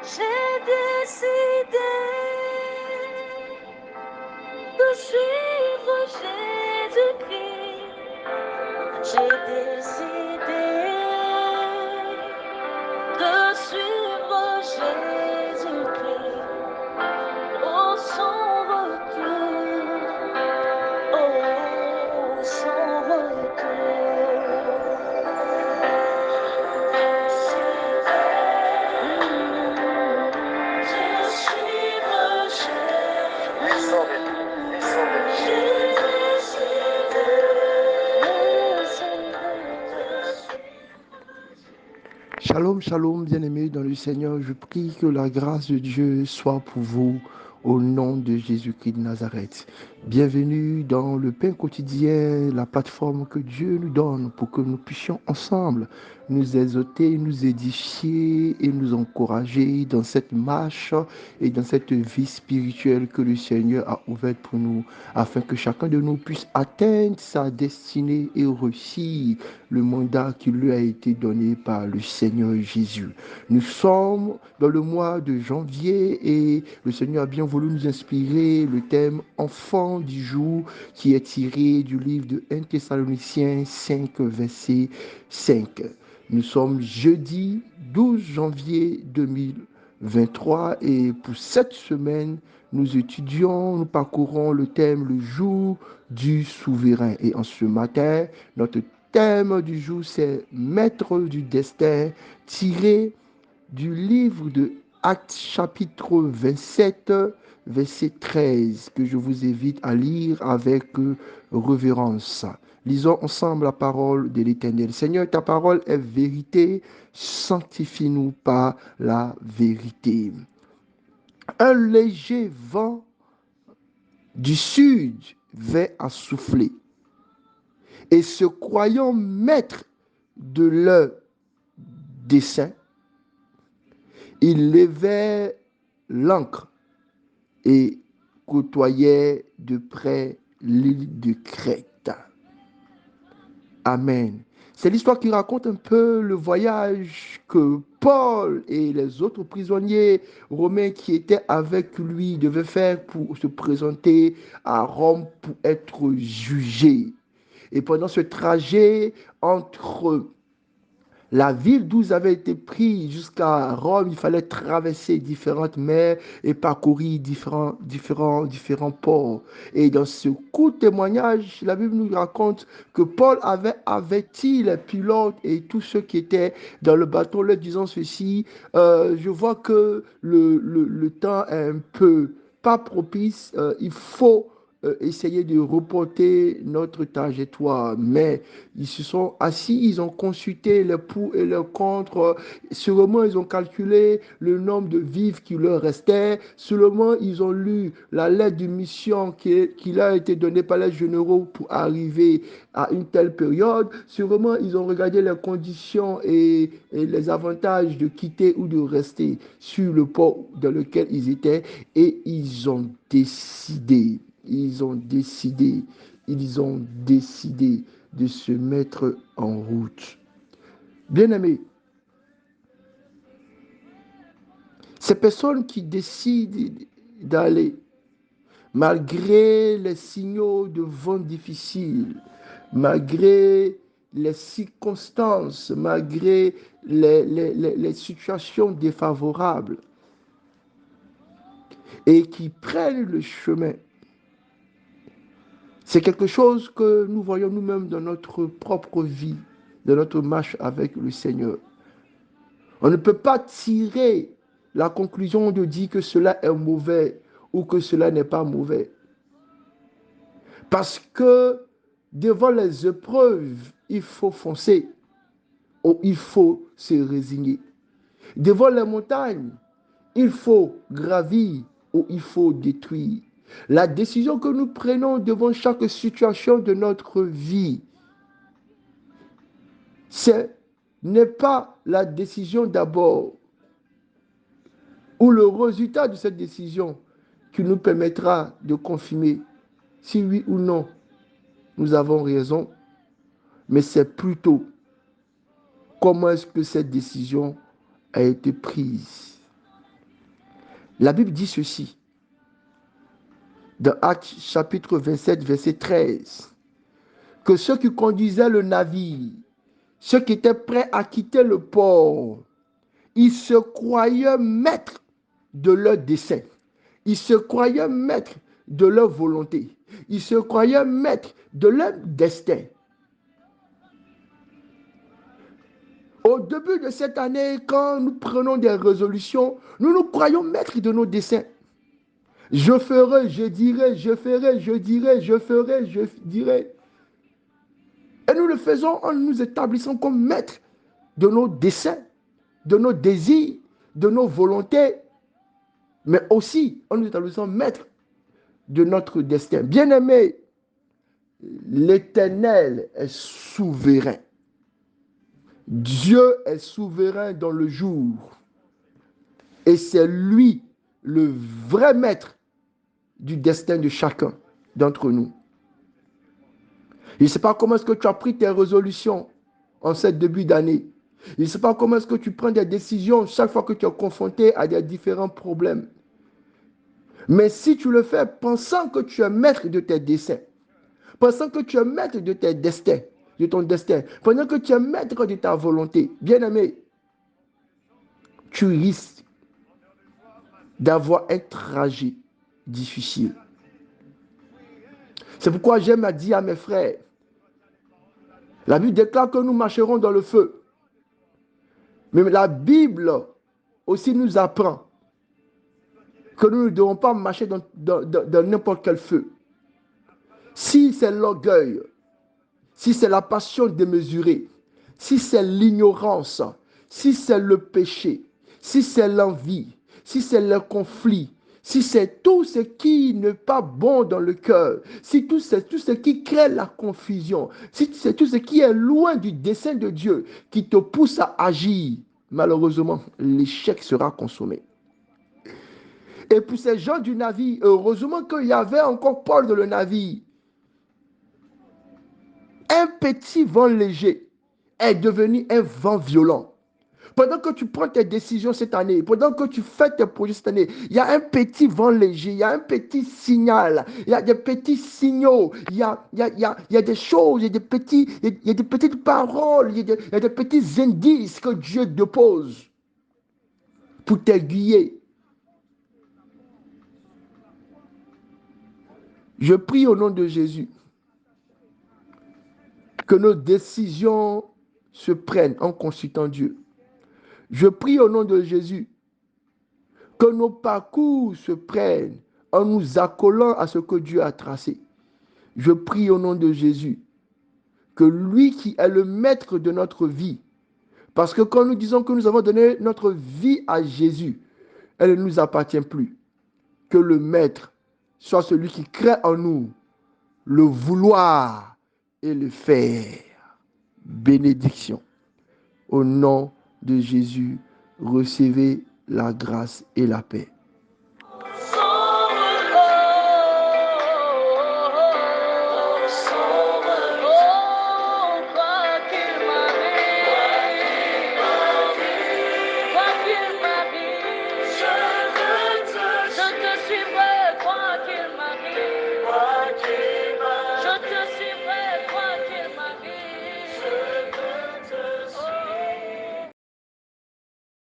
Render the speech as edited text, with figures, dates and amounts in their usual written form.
J'ai décidé de suivre Jésus-Christ. J'ai décidé de suivre Jésus-Christ. Au son retour, au son retour. Shalom, shalom, bien-aimés dans le Seigneur. Je prie que la grâce de Dieu soit pour vous au nom de Jésus-Christ de Nazareth. Bienvenue dans le pain quotidien, la plateforme que Dieu nous donne pour que nous puissions ensemble nous exhorter, nous édifier et nous encourager dans cette marche et dans cette vie spirituelle que le Seigneur a ouverte pour nous, afin que chacun de nous puisse atteindre sa destinée et réussir le mandat qui lui a été donné par le Seigneur Jésus. Nous sommes dans le mois de janvier et le Seigneur a bien voulu nous inspirer le thème enfant du jour qui est tiré du livre de 1 Thessaloniciens 5, verset 5. Nous sommes jeudi 12 janvier 2023 et pour cette semaine, nous parcourons le thème le jour du souverain. Et en ce matin, notre thème du jour, c'est Maître du destin, tiré du livre de Actes chapitre 27, verset 13, que je vous invite à lire avec révérence. Lisons ensemble la parole de l'Éternel. Seigneur, ta parole est vérité, sanctifie-nous par la vérité. Un léger vent du sud vint à souffler. Et se croyant maître de leur dessein, ils levaient l'ancre et côtoyaient de près l'île de Crète. Amen. C'est l'histoire qui raconte un peu le voyage que Paul et les autres prisonniers romains qui étaient avec lui devaient faire pour se présenter à Rome pour être jugés. Et pendant ce trajet entre la ville d'où ils avaient été pris jusqu'à Rome, il fallait traverser différentes mers et parcourir différents ports. Et dans ce court témoignage, la Bible nous raconte que Paul avait averti les pilotes et tous ceux qui étaient dans le bateau, leur disant ceci, je vois que le temps est un peu pas propice, il faut essayer de reporter notre trajectoire. Mais ils se sont assis, ils ont consulté les pour et les contre. Sûrement, ils ont calculé le nombre de vivres qui leur restait. Seulement, ils ont lu la lettre de mission qui leur a été donnée par les généraux pour arriver à une telle période. Sûrement, ils ont regardé les conditions et les avantages de quitter ou de rester sur le port dans lequel ils étaient et ils ont décidé de se mettre en route. Bien-aimés, ces personnes qui décident d'aller, malgré les signaux de vent difficiles, malgré les circonstances, malgré les situations défavorables, et qui prennent le chemin, c'est quelque chose que nous voyons nous-mêmes dans notre propre vie, dans notre marche avec le Seigneur. On ne peut pas tirer la conclusion de dire que cela est mauvais ou que cela n'est pas mauvais. Parce que devant les épreuves, il faut foncer ou il faut se résigner. Devant les montagnes, il faut gravir ou il faut détruire. La décision que nous prenons devant chaque situation de notre vie, ce n'est pas la décision d'abord ou le résultat de cette décision qui nous permettra de confirmer si oui ou non nous avons raison, mais c'est plutôt comment est-ce que cette décision a été prise. La Bible dit ceci, dans Actes chapitre 27, verset 13, que ceux qui conduisaient le navire, ceux qui étaient prêts à quitter le port, ils se croyaient maîtres de leur dessein. Ils se croyaient maîtres de leur volonté. Ils se croyaient maîtres de leur destin. Au début de cette année, quand nous prenons des résolutions, nous nous croyons maîtres de nos desseins. Je ferai, je dirai, je ferai, je dirai, je ferai, je dirai. Et nous le faisons en nous établissant comme maîtres de nos desseins, de nos désirs, de nos volontés, mais aussi en nous établissant maîtres de notre destin. Bien-aimé, l'Éternel est souverain. Dieu est souverain dans le jour. Et c'est lui le vrai maître du destin de chacun d'entre nous. Je ne sais pas comment est-ce que tu as pris tes résolutions en ce début d'année. Je ne sais pas comment est-ce que tu prends des décisions chaque fois que tu es confronté à des différents problèmes. Mais si tu le fais pensant que tu es maître de tes desseins, pensant que tu es maître de tes destins, de ton destin, pendant que tu es maître de ta volonté, bien-aimé, tu risques d'avoir un trajet difficile. C'est pourquoi j'aime à dire à mes frères, la Bible déclare que nous marcherons dans le feu. Mais la Bible aussi nous apprend que nous ne devons pas marcher dans n'importe quel feu. Si c'est l'orgueil, si c'est la passion démesurée, si c'est l'ignorance, si c'est le péché, si c'est l'envie, si c'est le conflit, si c'est tout ce qui n'est pas bon dans le cœur, si tout ce qui crée la confusion, si c'est tout ce qui est loin du dessein de Dieu qui te pousse à agir, malheureusement, l'échec sera consommé. Et pour ces gens du navire, heureusement qu'il y avait encore Paul dans le navire. Un petit vent léger est devenu un vent violent. Pendant que tu prends tes décisions cette année, pendant que tu fais tes projets cette année, il y a un petit vent léger, il y a un petit signal, il y a des petits signaux, il y a des choses, il y a des petites paroles, il y a des petits indices que Dieu dépose pour t'aiguiller. Je prie au nom de Jésus que nos décisions se prennent en consultant Dieu. Je prie au nom de Jésus que nos parcours se prennent en nous accolant à ce que Dieu a tracé. Je prie au nom de Jésus que lui qui est le maître de notre vie, parce que quand nous disons que nous avons donné notre vie à Jésus, elle ne nous appartient plus. Que le maître soit celui qui crée en nous le vouloir et le faire. Bénédiction. Au nom de Jésus, recevez la grâce et la paix.